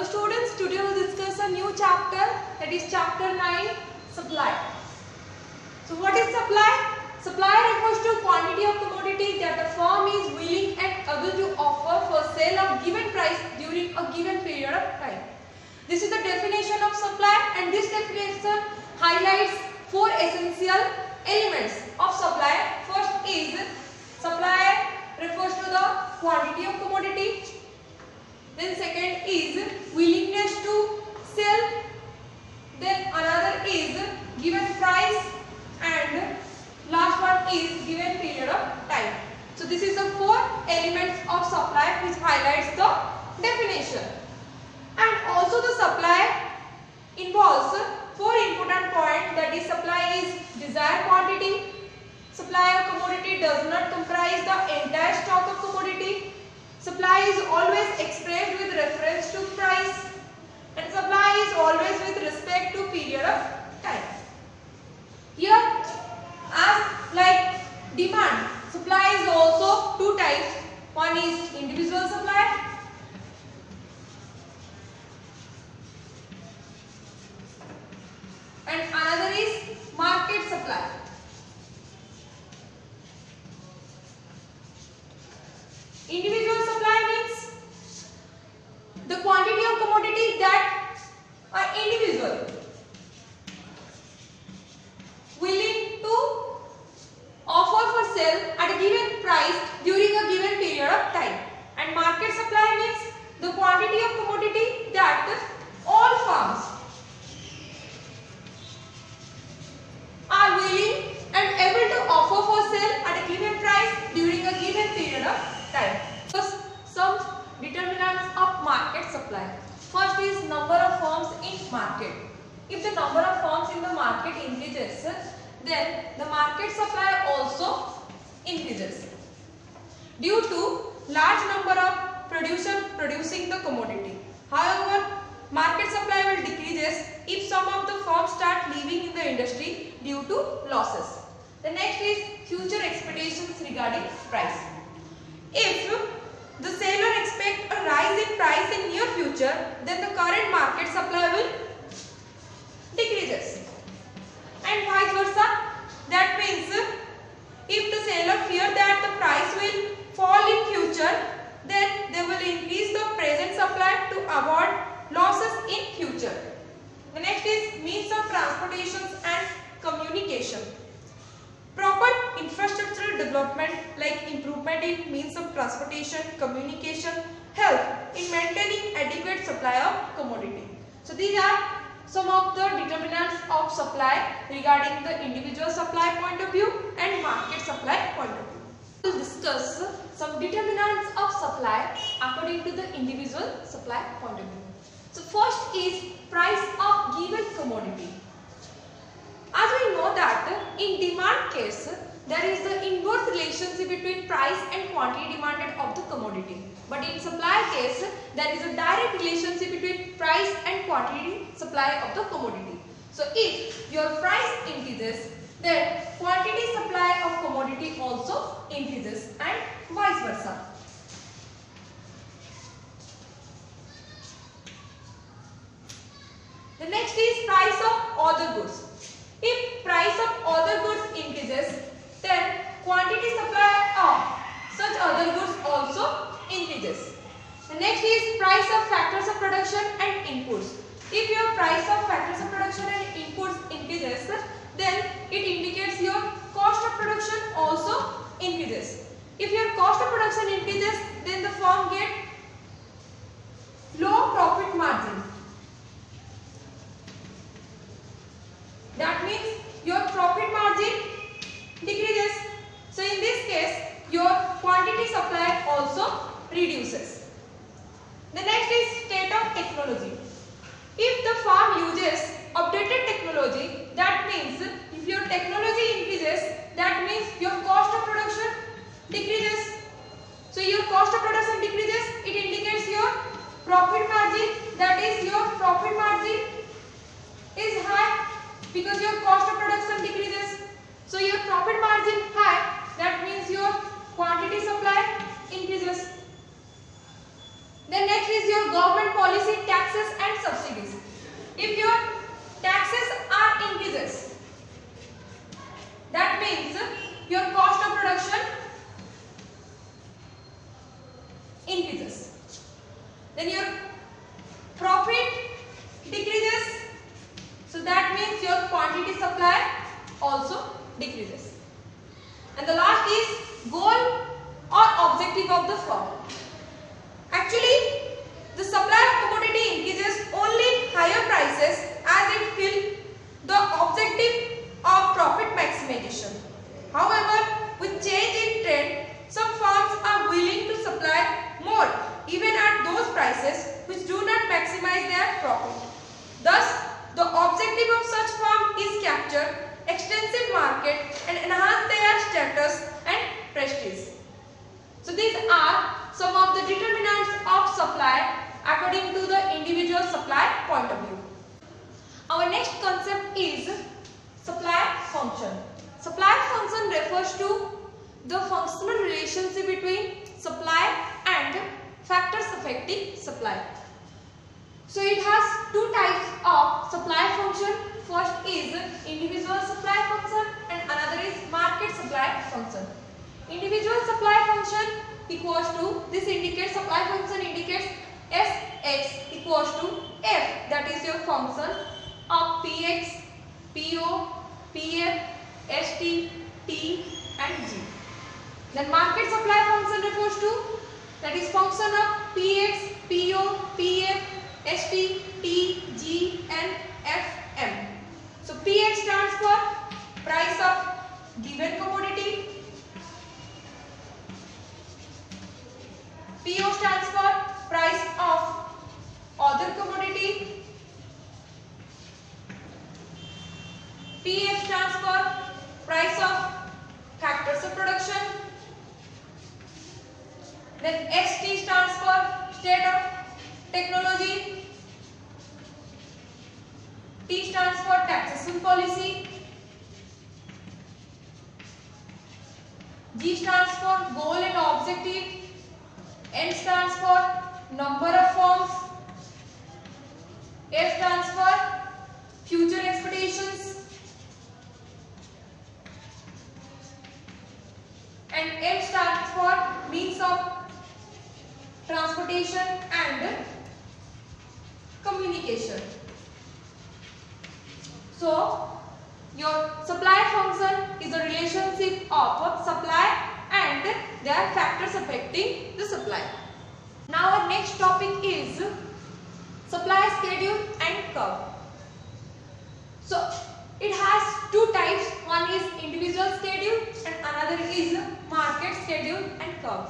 Hello students, today we will discuss a new chapter, that is chapter 9, supply. So what is supply? Supply refers to quantity of commodity that a firm is willing and able to offer for sale of given price during a given period of time. This is the definition of supply, and this definition highlights four essential elements of supply. First is supply refers to the quantity of commodity. Then second is willingness to sell. Then another is given price, and last one is given period of time. So this is the four elements of supply which highlights the definition. And also the supply involves four important points, that is supply is desired quantity, supply of commodity does not comprise the entire stock of commodity, supply is always expressed with reference to price, and supply is always with respect to period of time. Here, as like demand, supply is also two types. One is individual supply and another is market supply. Individual supply means the quantity of commodities that are individual, willing to offer for sale at a given price during a given period of time. And market supply means the quantity of commodity that all firms are willing and able to offer for sale at a given price during a given period of time. First, some determinants of market supply. First is number of firms in market. If the number of firms in the market increases, then the market supply also increases due to large number of producers producing the commodity. However, market supply will decrease if some of the firms start leaving in the industry due to losses. The next is future expectations regarding price. If the seller expects a rise in price in near future, then the current market supply will decreases, and vice versa. That means if the seller fears that the price will fall in future, then they will increase the present supply to avoid losses in future. The next is means of transportation and communication. Proper infrastructural development like improvement in means of transportation, communication help in maintaining adequate supply of commodity. So these are some of the determinants of supply regarding the individual supply point of view and market supply point of view. We will discuss some determinants of supply according to the individual supply point of view. So first is price of given commodity. As we know that in demand case, there is the inverse relationship between price and quantity demanded of the commodity. But in supply case, there is a direct relationship between price and quantity supply of the commodity. So if your price increases, then quantity supply of commodity also increases, and vice versa. The next is price of other goods. If price of other goods increases, then quantity supply of such other goods also increases. The next is price of factors of production and inputs. If your price of factors of production and inputs increases, then it indicates your cost of production also increases. If your cost of production increases, then the firm gets low profit margin. That means your profit margin decreases. So in this case, your quantity supply also reduces. The next is state of technology. If the farm uses updated technology, that means if your technology increases, that means your cost of production decreases. So your cost of production decreases, it indicates your profit margin, that is your profit margin is high because your cost of production decreases. So your profit margin high, that means your quantity supply increases. Then next is your government policy, taxes then your profit decreases. So that means your quantity supply also decreases. And the last is goal or objective of the firm. Actually, the supply of commodity increases only higher prices as it fulfills the objective of profit maximization. However, with change in trend, some firms are willing to supply more even at those prices which do not maximize their profit. Thus, the objective of such firm is capture extensive market and enhance their status and prestige. So these are some of the determinants of supply according to the individual supply point of view. Our next concept is supply function. Supply function refers to the functional relationship between supply and factors affecting supply. So it has two types of supply function. First is individual supply function and another is market supply function. Individual supply function equals to, this indicates, supply function indicates Sx equals to F, that is your function of Px, Po, Pf, St, T and G. Then market supply function refers to, that is function of Px, Po, Pf, St, T, G and Fm. So Px stands for price of given commodity. Po stands for price of other commodity. Pf stands for price of factors of production. Then St stands for state of technology. T stands for taxation policy. G stands for goal and objective. N stands for number of firms. F stands for future expectations. And M stands for means of transportation and communication. So, your supply function is a relationship of supply and their factors affecting the supply. Now our next topic is supply schedule and curve. So, it has two types. One is individual schedule and another is market schedule and curve.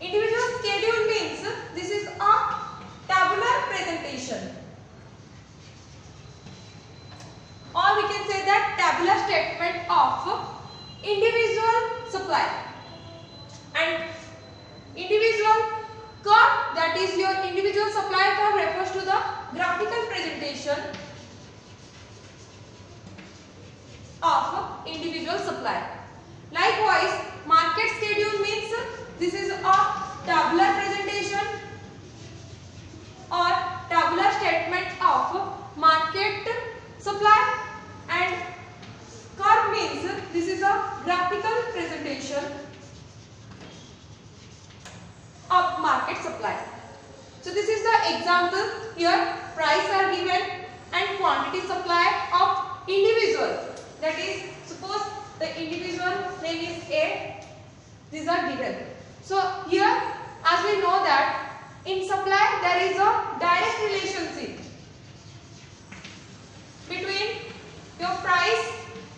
Individual schedule means this is a tabular presentation, or we can say that tabular statement of individual supply. And individual curve, that is your individual supply curve, refers to the graphical presentation of individual supply. Likewise, market schedule means this is a tabular presentation or tabular statement of market supply, and curve means this is a graphical presentation of market supply. So this is the example. Here price are given and quantity supply of individual. That is, suppose the individual name is A. These are given. So here, as we know that in supply there is a direct relationship between your price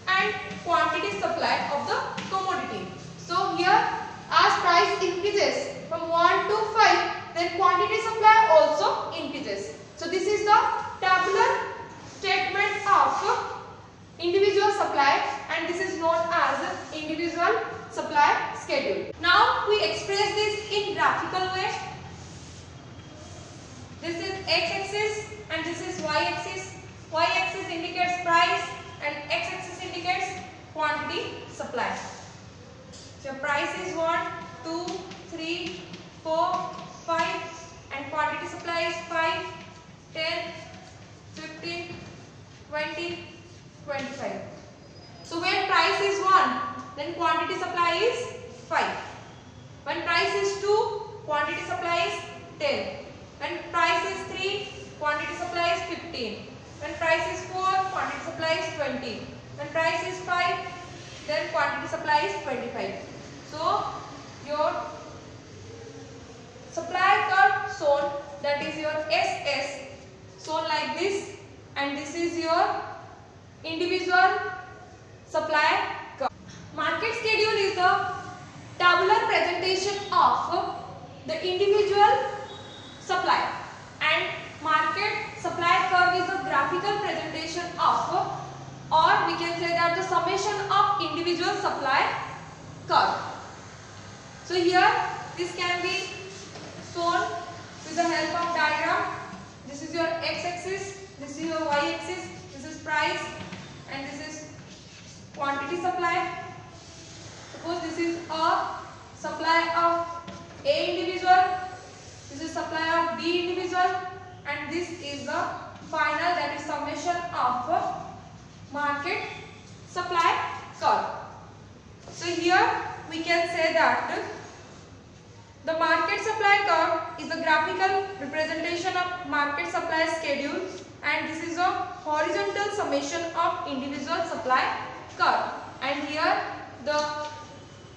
and quantity supply of the commodity. So here, as price increases from 1 to 5, then quantity supply also increases. So this is the tabular statement of individual supply, and this is known as individual supply schedule. Now we express this in graphical way. This is x-axis and this is y-axis. Y-axis indicates price and x-axis indicates quantity supply. So price is 1, 2, 3, 4, 5 and quantity supply is 5, 10, 15, 20, 25. So when price is 1, then quantity supply is 5. When price is 2, quantity supply is 10. quantity supply is 15. When price is 4, quantity supply is 20. When price is 5, then quantity supply is 25. So your supply curve shown, that is your SS, shown like this, and this is your individual supply curve. Market schedule is the tabular presentation of the individual supply, and market supply curve is a graphical presentation of, or we can say that the summation of individual supply curve. So here this can be shown with the help of diagram. This is your x-axis, this is your y-axis, this is price, and this is quantity supply. Suppose this is a supply of A individual, this is supply of B individual, and this is the final, that is summation of market supply curve. So here we can say that the market supply curve is a graphical representation of market supply schedule, and this is a horizontal summation of individual supply curve. And here the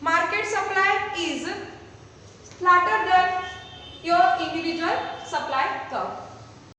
market supply is flatter than your individual supply curve.